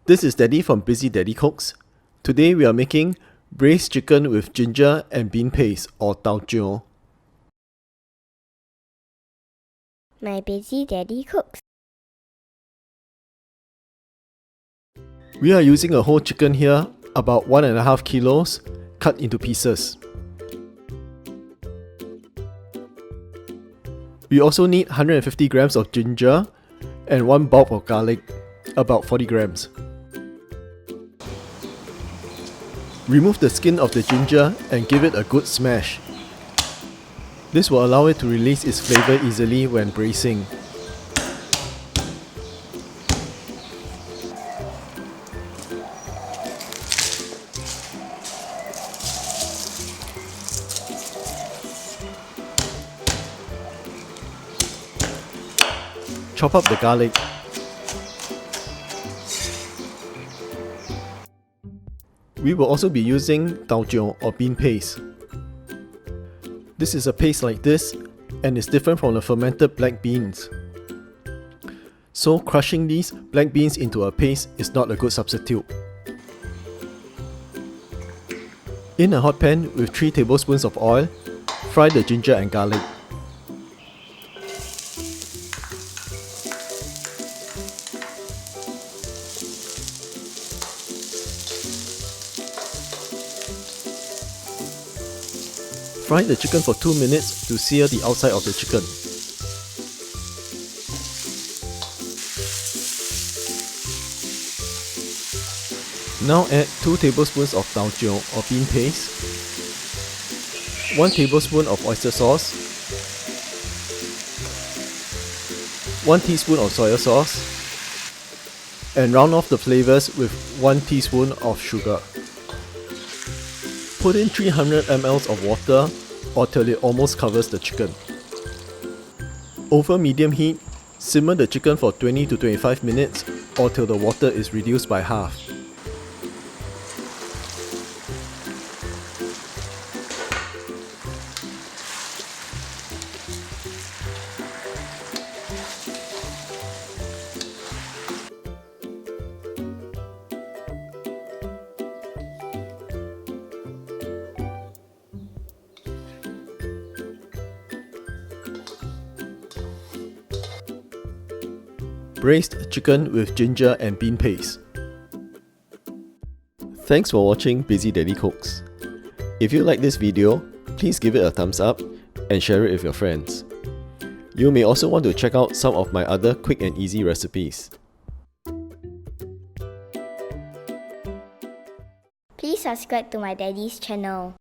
This is Daddy from Busy Daddy Cooks. Today we are making braised chicken with ginger and bean paste or Taucu. My Busy Daddy Cooks. We are using a whole chicken here, about 1.5 kilos, cut into pieces. We also need 150 grams of ginger and 1 bulb of garlic, about 40 grams. Remove the skin of the ginger and give it a good smash. This will allow it to release its flavor easily when braising. Chop up the garlic. We will also be using Taucu or bean paste. This is a paste like this and is different from the fermented black beans. So crushing these black beans into a paste is not a good substitute. In a hot pan with 3 tablespoons of oil, fry the ginger and garlic. Fry the chicken for 2 minutes to sear the outside of the chicken. Now add 2 tablespoons of Taucu or bean paste, 1 tablespoon of oyster sauce, 1 teaspoon of soy sauce, and round off the flavors with 1 teaspoon of sugar. Put in 300 ml of water or till it almost covers the chicken. Over medium heat, simmer the chicken for 20 to 25 minutes or till the water is reduced by half. Braised chicken with ginger and bean paste. Thanks for watching Busy Daddy Cooks. If you like this video, please give it a thumbs up and share it with your friends. You may also want to check out some of my other quick and easy recipes. Please subscribe to my daddy's channel.